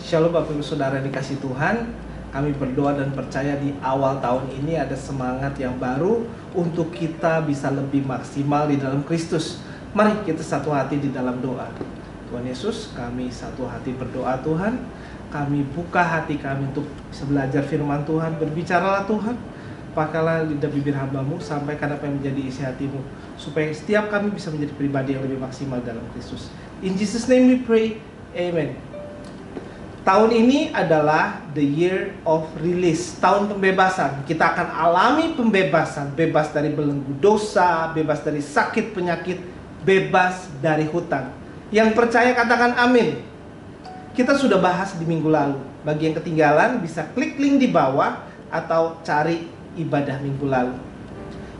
Shalom Bapak Ibu Saudara yang dikasih Tuhan. Kami berdoa dan percaya di awal tahun ini ada semangat yang baru untuk kita bisa lebih maksimal di dalam Kristus. Mari kita satu hati di dalam doa. Tuhan Yesus, kami satu hati berdoa Tuhan. Kami buka hati kami untuk bisa belajar firman Tuhan. Berbicaralah Tuhan, pakailah lidah bibir hamba-Mu, sampaikan apa yang menjadi isi hati-Mu, supaya setiap kami bisa menjadi pribadi yang lebih maksimal dalam Kristus. In Jesus name we pray, Amen. Tahun ini adalah the year of release, tahun pembebasan. Kita akan alami pembebasan, bebas dari belenggu dosa, bebas dari sakit penyakit, bebas dari hutang. Yang percaya katakan amin. Kita sudah bahas di minggu lalu. Bagi yang ketinggalan bisa klik link di bawah atau cari ibadah minggu lalu.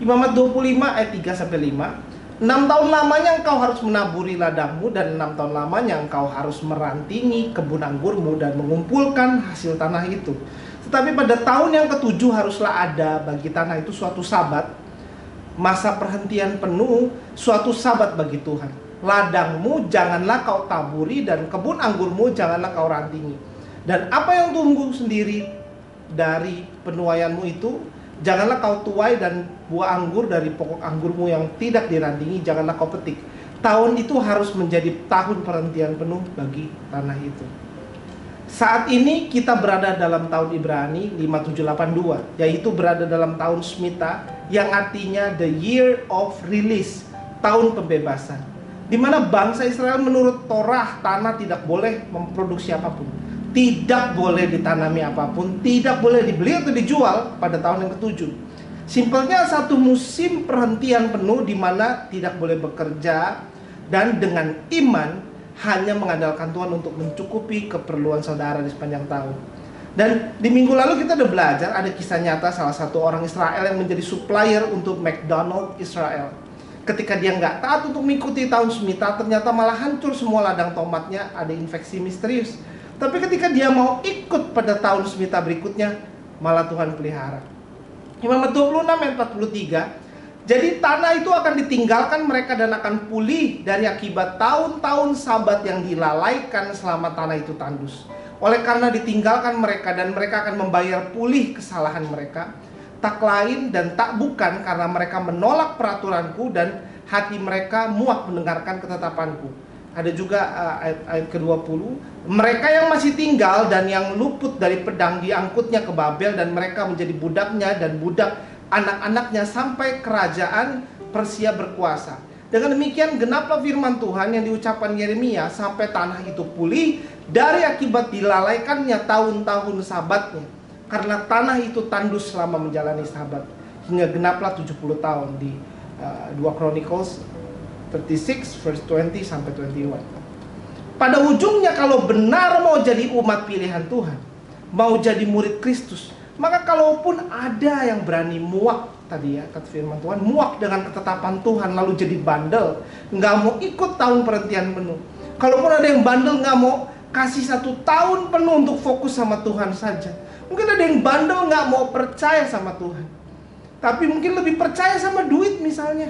Imamat 25 ayat 3-5. 6 tahun lamanya engkau harus menaburi ladangmu, dan 6 tahun lamanya engkau harus merantingi kebun anggurmu dan mengumpulkan hasil tanah itu. Tetapi pada tahun yang ketujuh haruslah ada bagi tanah itu suatu sabat, masa perhentian penuh, suatu sabat bagi Tuhan. Ladangmu janganlah kau taburi dan kebun anggurmu janganlah kau rantingi. Dan apa yang tumbuh sendiri dari penuaianmu itu janganlah kau tuai, dan buah anggur dari pokok anggurmu yang tidak dirantingi janganlah kau petik. Tahun itu harus menjadi tahun perhentian penuh bagi tanah itu. Saat ini kita berada dalam tahun Ibrani 5782, yaitu berada dalam tahun Shemitah, yang artinya the year of release, tahun pembebasan, di mana bangsa Israel menurut Torah tanah tidak boleh memproduksi apapun, tidak boleh ditanami apapun, tidak boleh dibeli atau dijual pada tahun yang ketujuh. Simpelnya satu musim perhentian penuh di mana tidak boleh bekerja, dan dengan iman hanya mengandalkan Tuhan untuk mencukupi keperluan saudara di sepanjang tahun. Dan di minggu lalu kita udah belajar ada kisah nyata salah satu orang Israel yang menjadi supplier untuk McDonald Israel. Ketika dia nggak taat untuk mengikuti tahun Shemitah, ternyata malah hancur semua ladang tomatnya, ada infeksi misterius. Tapi ketika dia mau ikut pada tahun Shemitah berikutnya, malah Tuhan pelihara. Imamat 26 ayat 43. Jadi tanah itu akan ditinggalkan mereka dan akan pulih dari akibat tahun-tahun sabat yang dilalaikan selama tanah itu tandus. Oleh karena ditinggalkan mereka, dan mereka akan membayar pulih kesalahan mereka, tak lain dan tak bukan karena mereka menolak peraturanku dan hati mereka muak mendengarkan ketetapanku. Ada juga ayat ke-20, mereka yang masih tinggal dan yang luput dari pedang diangkutnya ke Babel, dan mereka menjadi budaknya dan budak anak-anaknya sampai kerajaan Persia berkuasa. Dengan demikian genaplah firman Tuhan yang diucapkan Yeremia, sampai tanah itu pulih dari akibat dilalaikannya tahun-tahun sabatnya, karena tanah itu tandus selama menjalani sabat, hingga genaplah 70 tahun di 2 Chronicles 36 verse 20 sampai 21. Pada ujungnya kalau benar mau jadi umat pilihan Tuhan, mau jadi murid Kristus, maka kalaupun ada yang berani muak, tadi ya kata firman Tuhan, muak dengan ketetapan Tuhan lalu jadi bandel, nggak mau ikut tahun perhentian penuh. Kalaupun ada yang bandel nggak mau kasih 1 tahun penuh untuk fokus sama Tuhan saja. Mungkin ada yang bandel nggak mau percaya sama Tuhan, tapi mungkin lebih percaya sama duit misalnya.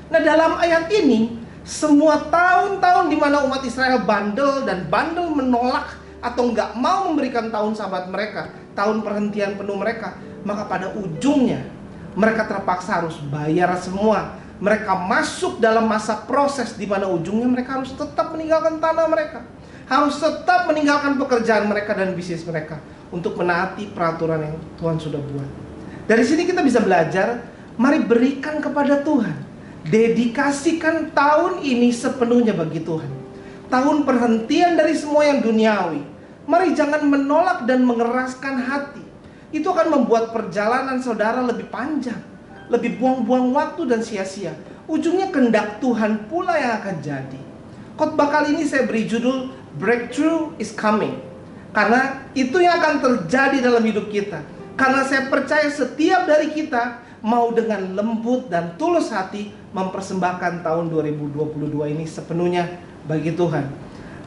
Nah, dalam ayat ini, semua tahun-tahun di mana umat Israel bandel dan bandel menolak atau nggak mau memberikan tahun sabat mereka, tahun perhentian penuh mereka, maka pada ujungnya mereka terpaksa harus bayar semua. Mereka masuk dalam masa proses di mana ujungnya mereka harus tetap meninggalkan tanah mereka, harus tetap meninggalkan pekerjaan mereka dan bisnis mereka untuk menaati peraturan yang Tuhan sudah buat. Dari sini kita bisa belajar, mari berikan kepada Tuhan. Dedikasikan tahun ini sepenuhnya bagi Tuhan. Tahun perhentian dari semua yang duniawi. Mari jangan menolak dan mengeraskan hati. Itu akan membuat perjalanan saudara lebih panjang, lebih buang-buang waktu dan sia-sia. Ujungnya kehendak Tuhan pula yang akan jadi. Khotbah kali ini saya beri judul Breakthrough is Coming, karena itu yang akan terjadi dalam hidup kita. Karena saya percaya setiap dari kita mau dengan lembut dan tulus hati mempersembahkan tahun 2022 ini sepenuhnya bagi Tuhan.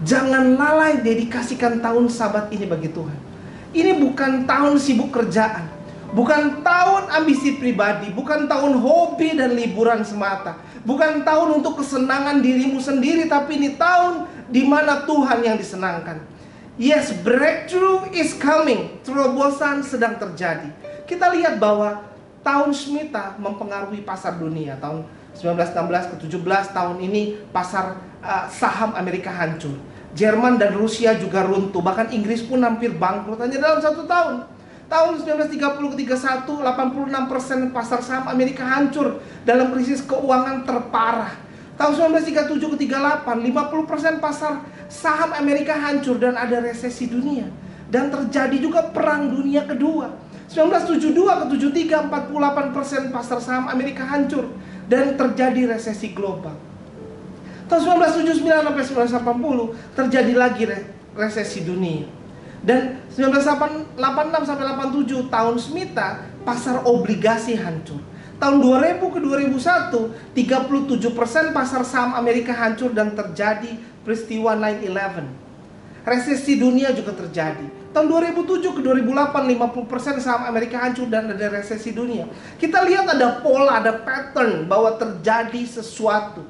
Jangan lalai dedikasikan tahun sabat ini bagi Tuhan. Ini bukan tahun sibuk kerjaan, bukan tahun ambisi pribadi, bukan tahun hobi dan liburan semata, bukan tahun untuk kesenangan dirimu sendiri, tapi ini tahun di mana Tuhan yang disenangkan. Yes, breakthrough is coming. Terobosan sedang terjadi. Kita lihat bahwa tahun Smita mempengaruhi pasar dunia. Tahun 1916 ke 17 tahun ini pasar saham Amerika hancur. Jerman dan Rusia juga runtuh. Bahkan Inggris pun hampir bangkrut hanya dalam 1 tahun. Tahun 1930 ke 31, 86% pasar saham Amerika hancur dalam krisis keuangan terparah. Tahun 1937 ke 38, 50% pasar saham Amerika hancur dan ada resesi dunia. Dan terjadi juga perang dunia kedua. 1972 ke 73, 48% pasar saham Amerika hancur dan terjadi resesi global. Tahun 1979 sampai 1980 terjadi lagi resesi dunia. Dan 1986 sampai 87 tahun Smita pasar obligasi hancur. Tahun 2000 ke 2001 37% pasar saham Amerika hancur dan terjadi peristiwa 9/11. Resesi dunia juga terjadi. Tahun 2007 ke 2008 50% saham Amerika hancur dan ada resesi dunia. Kita lihat ada pola, ada pattern bahwa terjadi sesuatu.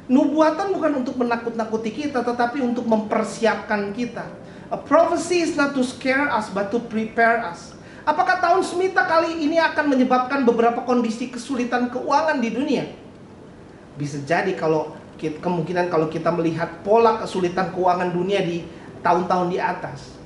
Nubuatan bukan untuk menakut-nakuti kita, tetapi untuk mempersiapkan kita. A prophecy is not to scare us, but to prepare us. Apakah tahun Smita kali ini akan menyebabkan beberapa kondisi kesulitan keuangan di dunia? Bisa jadi kemungkinan kalau kita melihat pola kesulitan keuangan dunia di tahun-tahun di atas.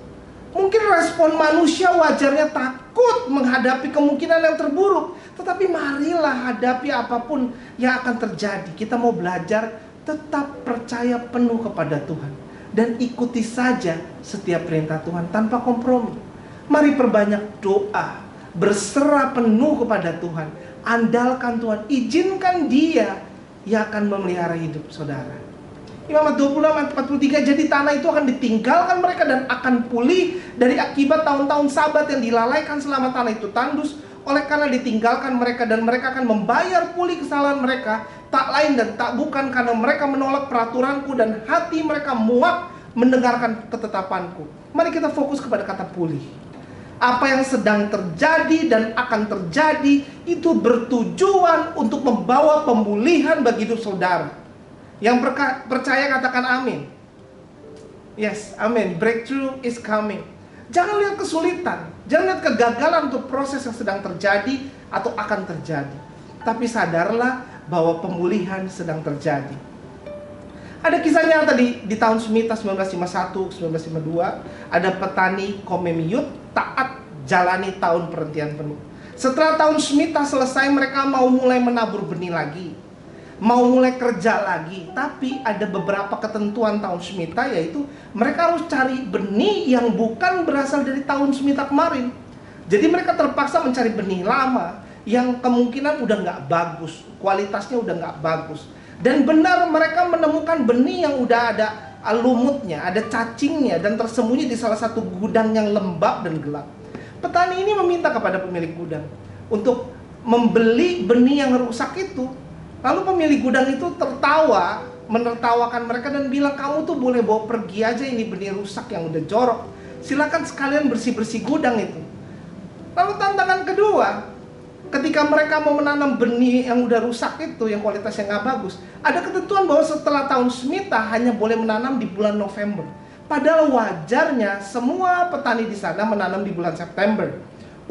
Mungkin respon manusia wajarnya takut menghadapi kemungkinan yang terburuk. Tetapi marilah hadapi apapun yang akan terjadi. Kita mau belajar tetap percaya penuh kepada Tuhan. Dan ikuti saja setiap perintah Tuhan tanpa kompromi. Mari perbanyak doa, berserah penuh kepada Tuhan, andalkan Tuhan, izinkan Dia yang akan memelihara hidup saudara. Imamat 26 ayat 43, jadi tanah itu akan ditinggalkan mereka dan akan pulih dari akibat tahun-tahun sabat yang dilalaikan selama tanah itu tandus. Oleh karena ditinggalkan mereka dan mereka akan membayar pulih kesalahan mereka, tak lain dan tak bukan karena mereka menolak peraturanku dan hati mereka muak mendengarkan ketetapanku. Mari kita fokus kepada kata pulih. Apa yang sedang terjadi dan akan terjadi itu bertujuan untuk membawa pemulihan bagi hidup saudara. Yang percaya katakan amin. Yes, amin. Breakthrough is coming. Jangan lihat kesulitan, jangan lihat kegagalan untuk proses yang sedang terjadi atau akan terjadi. Tapi sadarlah bahwa pemulihan sedang terjadi. Ada kisahnya tadi di tahun Smita 1951, 1952, ada petani Komemiut taat jalani tahun perhentian penuh. Setelah tahun Smita selesai, mereka mau mulai menabur benih lagi, mau mulai kerja lagi. Tapi ada beberapa ketentuan tahun Smita, yaitu mereka harus cari benih yang bukan berasal dari tahun Smita kemarin. Jadi mereka terpaksa mencari benih lama yang kemungkinan udah nggak bagus, kualitasnya udah nggak bagus. Dan benar mereka menemukan benih yang udah ada lumutnya, ada cacingnya, dan tersembunyi di salah satu gudang yang lembab dan gelap. Petani ini meminta kepada pemilik gudang untuk membeli benih yang rusak itu. Lalu pemilik gudang itu menertawakan mereka dan bilang, kamu tuh boleh bawa pergi aja ini benih rusak yang udah jorok. Silakan sekalian bersih-bersih gudang itu. Lalu tantangan kedua, ketika mereka mau menanam benih yang udah rusak itu, yang kualitasnya nggak bagus, ada ketentuan bahwa setelah tahun Smita hanya boleh menanam di bulan November. Padahal wajarnya semua petani di sana menanam di bulan September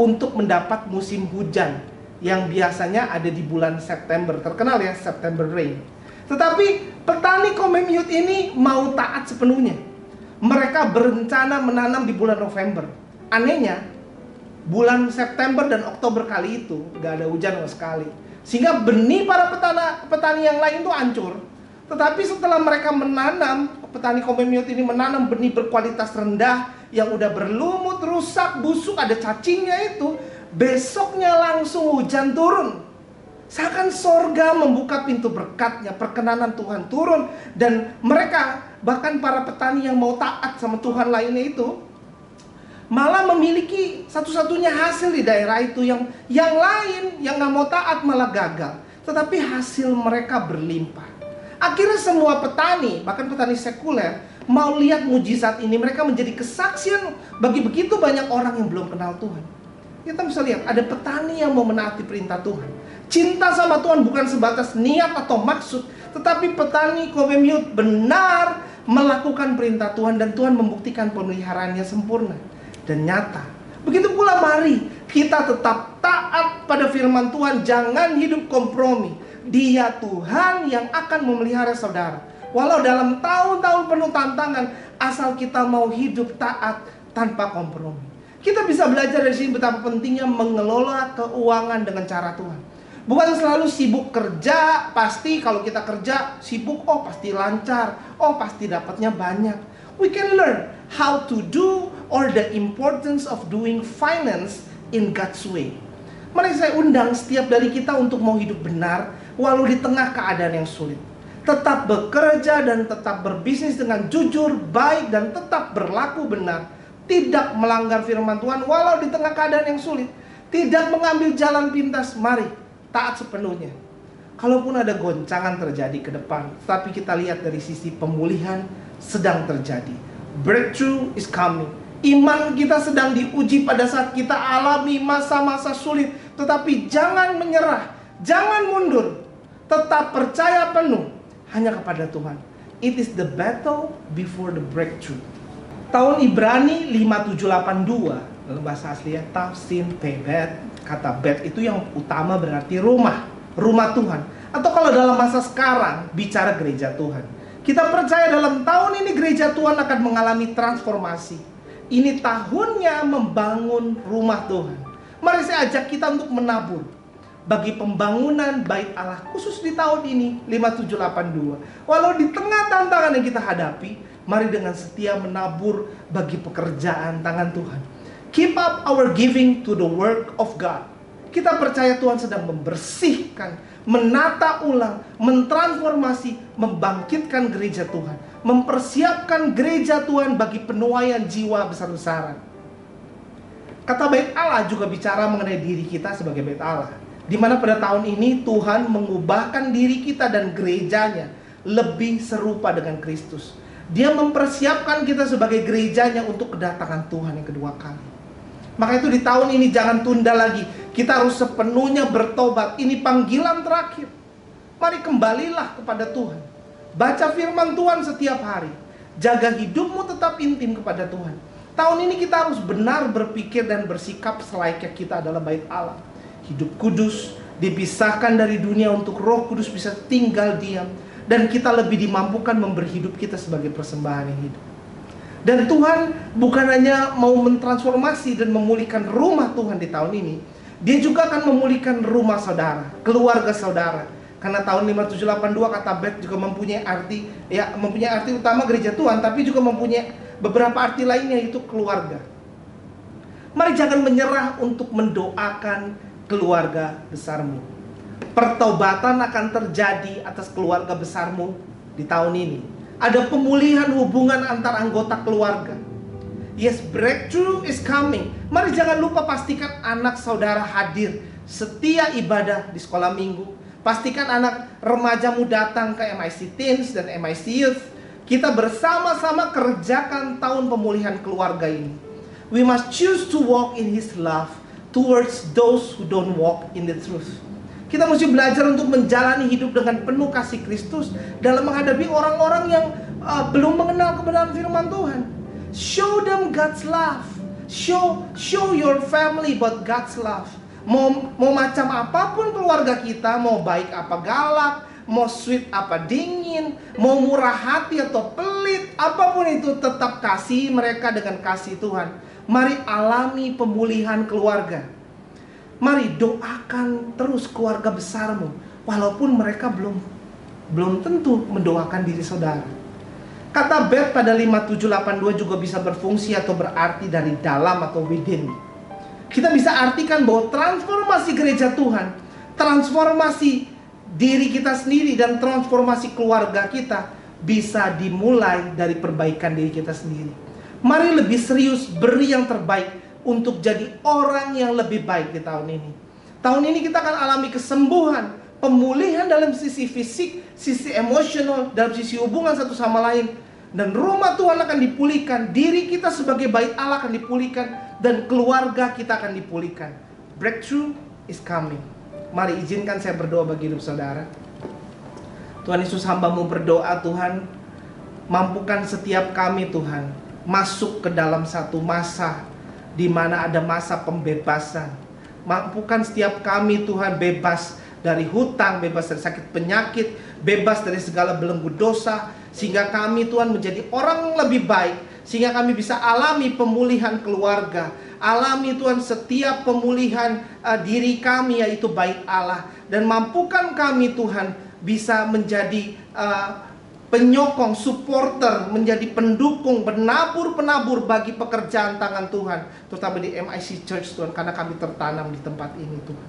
untuk mendapat musim hujan yang biasanya ada di bulan September. Terkenal ya, September rain. Tetapi petani Komemiut ini mau taat sepenuhnya. Mereka berencana menanam di bulan November. Anehnya, bulan September dan Oktober kali itu gak ada hujan sama sekali, sehingga benih para petani yang lain itu hancur. Tetapi setelah mereka menanam, petani Komemiut ini menanam benih berkualitas rendah yang udah berlumut, rusak, busuk, ada cacingnya itu, besoknya langsung hujan turun. Seakan sorga membuka pintu berkatnya, perkenanan Tuhan turun. Dan mereka, bahkan para petani yang mau taat sama Tuhan lainnya itu, malah memiliki satu-satunya hasil di daerah itu. Yang lain yang gak mau taat malah gagal. Tetapi hasil mereka berlimpah. Akhirnya semua petani, bahkan petani sekuler, mau lihat mujizat ini. Mereka menjadi kesaksian bagi begitu banyak orang yang belum kenal Tuhan. Kita bisa lihat, ada petani yang mau menaati perintah Tuhan. Cinta sama Tuhan bukan sebatas niat atau maksud, tetapi petani Komemiut benar melakukan perintah Tuhan, dan Tuhan membuktikan pemeliharaannya sempurna dan nyata. Begitu pula mari kita tetap taat pada firman Tuhan, jangan hidup kompromi. Dia Tuhan yang akan memelihara saudara. Walau dalam tahun-tahun penuh tantangan, asal kita mau hidup taat tanpa kompromi. Kita bisa belajar dari sini betapa pentingnya mengelola keuangan dengan cara Tuhan. Bukan selalu sibuk kerja, pasti kalau kita kerja sibuk, oh pasti lancar, oh pasti dapatnya banyak. We can learn how to do or the importance of doing finance in God's way. Mari saya undang setiap dari kita untuk mau hidup benar walau di tengah keadaan yang sulit. Tetap bekerja dan tetap berbisnis dengan jujur, baik, dan tetap berlaku benar. Tidak melanggar firman Tuhan walau di tengah keadaan yang sulit. Tidak mengambil jalan pintas, mari taat sepenuhnya. Kalaupun ada goncangan terjadi ke depan, tapi kita lihat dari sisi pemulihan sedang terjadi. Breakthrough is coming. Iman kita sedang diuji pada saat kita alami masa-masa sulit. Tetapi jangan menyerah, jangan mundur. Tetap percaya penuh hanya kepada Tuhan. It is the battle before the breakthrough. Tahun Ibrani 5782, dalam bahasa aslinya Tafsin Pebet. Kata bet itu yang utama berarti rumah Tuhan. Atau kalau dalam masa sekarang bicara gereja Tuhan. Kita percaya dalam tahun ini gereja Tuhan akan mengalami transformasi. Ini tahunnya membangun rumah Tuhan. Mari saya ajak kita untuk menabur bagi pembangunan bait Allah khusus di tahun ini 5782. Walau di tengah tantangan yang kita hadapi, mari dengan setia menabur bagi pekerjaan tangan Tuhan. Keep up our giving to the work of God. Kita percaya Tuhan sedang membersihkan, menata ulang, mentransformasi, membangkitkan gereja Tuhan, mempersiapkan gereja Tuhan bagi penuaian jiwa besar-besaran. Kata bait Allah juga bicara mengenai diri kita sebagai bait Allah, di mana pada tahun ini Tuhan mengubahkan diri kita dan gerejanya lebih serupa dengan Kristus. Dia mempersiapkan kita sebagai gerejanya untuk kedatangan Tuhan yang kedua kali. Maka itu di tahun ini jangan tunda lagi. Kita harus sepenuhnya bertobat. Ini panggilan terakhir. Mari kembalilah kepada Tuhan. Baca firman Tuhan setiap hari. Jaga hidupmu tetap intim kepada Tuhan. Tahun ini kita harus benar berpikir dan bersikap selayaknya kita adalah bait Allah. Hidup kudus, dipisahkan dari dunia untuk Roh Kudus bisa tinggal diam. Dan kita lebih dimampukan memberi hidup kita sebagai persembahan yang hidup. Dan Tuhan bukan hanya mau mentransformasi dan memulihkan rumah Tuhan di tahun ini, Dia juga akan memulihkan rumah saudara, keluarga saudara. Karena tahun 5782 kata Bet juga mempunyai arti, ya mempunyai arti utama gereja Tuhan, tapi juga mempunyai beberapa arti lainnya, yaitu keluarga. Mari jangan menyerah untuk mendoakan keluarga besarmu. Pertobatan akan terjadi atas keluarga besarmu di tahun ini. Ada pemulihan hubungan antar anggota keluarga. Yes, breakthrough is coming. Mari jangan lupa pastikan anak saudara hadir setia ibadah di sekolah minggu. Pastikan anak remajamu datang ke MIC Teens dan MIC Youth. Kita bersama-sama kerjakan tahun pemulihan keluarga ini. We must choose to walk in His love towards those who don't walk in the truth. Kita mesti belajar untuk menjalani hidup dengan penuh kasih Kristus dalam menghadapi orang-orang yang belum mengenal kebenaran firman Tuhan. Show them God's love. Show your family about God's love. Mau macam apapun keluarga kita, mau baik apa galak, mau sweet apa dingin, mau murah hati atau pelit, apapun itu tetap kasih mereka dengan kasih Tuhan. Mari alami pemulihan keluarga. Mari doakan terus keluarga besarmu, walaupun mereka belum tentu mendoakan diri saudara. Kata Bet pada 5782 juga bisa berfungsi atau berarti dari dalam atau within. Kita bisa artikan bahwa transformasi gereja Tuhan, transformasi diri kita sendiri dan transformasi keluarga kita bisa dimulai dari perbaikan diri kita sendiri. Mari lebih serius beri yang terbaik untuk jadi orang yang lebih baik di tahun ini. Tahun ini kita akan alami kesembuhan, pemulihan dalam sisi fisik, sisi emosional, dalam sisi hubungan satu sama lain. Dan rumah Tuhan akan dipulihkan, diri kita sebagai bait Allah akan dipulihkan, dan keluarga kita akan dipulihkan. Breakthrough is coming. Mari izinkan saya berdoa bagi hidup saudara. Tuhan Yesus, hamba-Mu berdoa Tuhan, Mampukan setiap kami Tuhan masuk ke dalam satu masa di mana ada masa pembebasan. Mampukan setiap kami Tuhan bebas dari hutang, bebas dari sakit penyakit, bebas dari segala belenggu dosa, sehingga kami Tuhan menjadi orang yang lebih baik, sehingga kami bisa alami pemulihan keluarga, alami Tuhan setiap pemulihan diri kami, yaitu bait Allah. Dan mampukan kami Tuhan bisa menjadi penyokong, supporter, menjadi pendukung, penabur bagi pekerjaan tangan Tuhan, terutama di MIC Church Tuhan, karena kami tertanam di tempat ini Tuhan.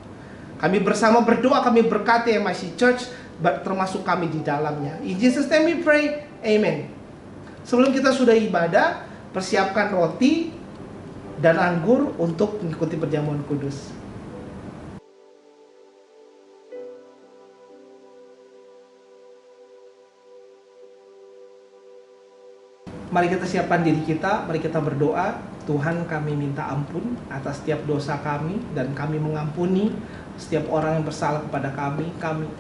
Kami bersama berdoa, kami berkati MIC Church, termasuk kami di dalamnya. In Jesus name we pray, amen. Sebelum kita sudah ibadah, persiapkan roti dan anggur untuk mengikuti perjamuan kudus. Mari kita siapkan diri kita, mari kita berdoa. Tuhan, kami minta ampun atas setiap dosa kami, dan kami mengampuni setiap orang yang bersalah kepada kami.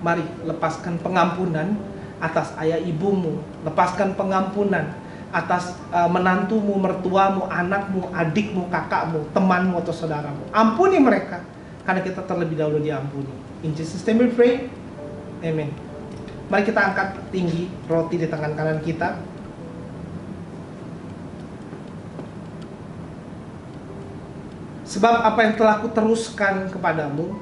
Mari lepaskan pengampunan atas ayah ibumu, lepaskan pengampunan atas menantumu, mertuamu, anakmu, adikmu, kakakmu, temanmu atau saudaramu. Ampuni mereka, karena kita terlebih dahulu diampuni. In Jesus name we pray, amen. Mari kita angkat tinggi roti di tangan kanan kita. Sebab apa yang telah kuteruskan kepadamu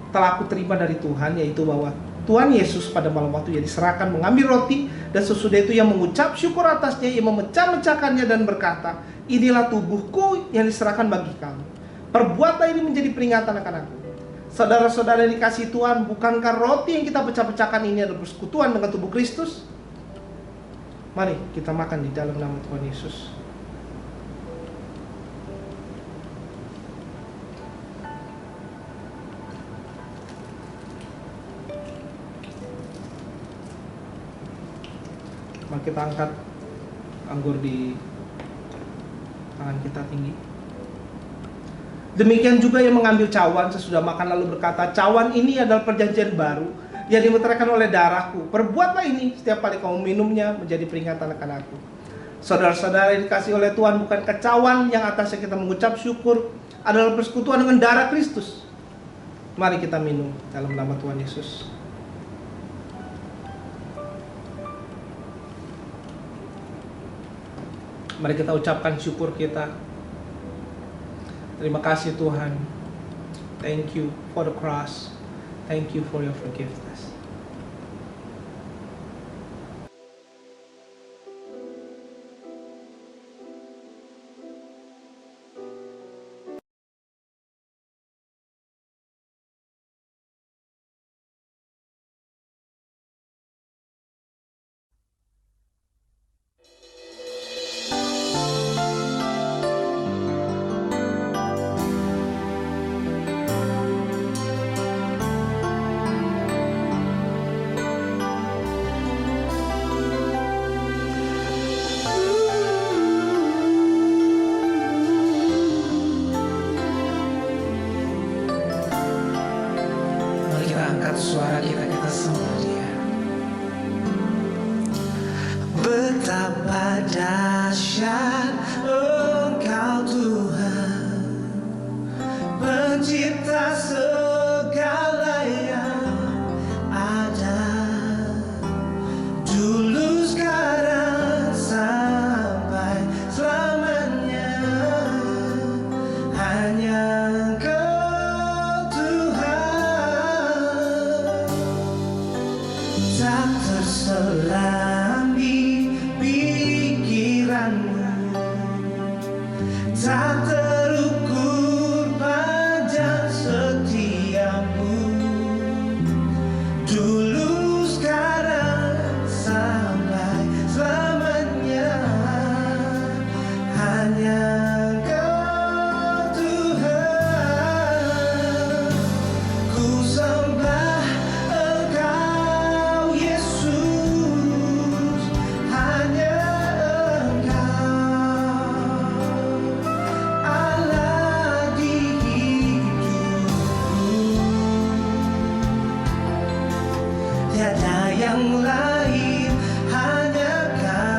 telah aku terima dari Tuhan, yaitu bahwa Tuhan Yesus pada malam waktu ia diserahkan mengambil roti, dan sesudah itu ia mengucap syukur atasnya, ia memecah-mecahkannya dan berkata, inilah tubuhku yang diserahkan bagi kamu. Perbuatlah ini menjadi peringatan akan aku. Saudara-saudara yang dikasihi Tuhan, bukankah roti yang kita pecah-pecahkan ini adalah persekutuan dengan tubuh Kristus? Mari kita makan di dalam nama Tuhan Yesus. Mari kita angkat anggur di tangan kita tinggi. Demikian juga yang mengambil cawan sesudah makan lalu berkata, cawan ini adalah perjanjian baru yang dimeteraikan oleh darahku. Perbuatlah ini setiap kali kamu minumnya menjadi peringatan akan aku. Saudara-saudara yang dikasihi oleh Tuhan, bukankah cawan yang atasnya kita mengucap syukur adalah persekutuan dengan darah Kristus? Mari kita minum dalam nama Tuhan Yesus. Mari kita ucapkan syukur kita. Terima kasih Tuhan. Thank you for the cross. Thank you for your forgiveness. Suara kita sembah Dia. Betapa dahsyat Engkau Tuhan, pencipta segala yang ada, dulu sekarang sampai selamanya. Hanya tak terselam di pikiranmu, tak terukur panjang setiamu, dulu sekarang sampai selamanya. Hanya Engkau Tuhan, ku sembah Engkau Yesus, hanya Engkau Allah di hidupku, tiada yang lain, hanya Kau.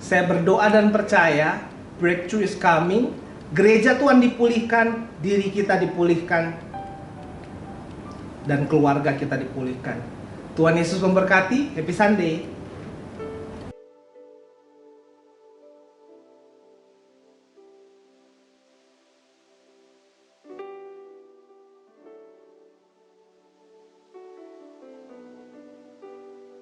Saya berdoa dan percaya breakthrough is coming. Gereja Tuhan dipulihkan, diri kita dipulihkan, dan keluarga kita dipulihkan. Tuhan Yesus memberkati. Happy Sunday.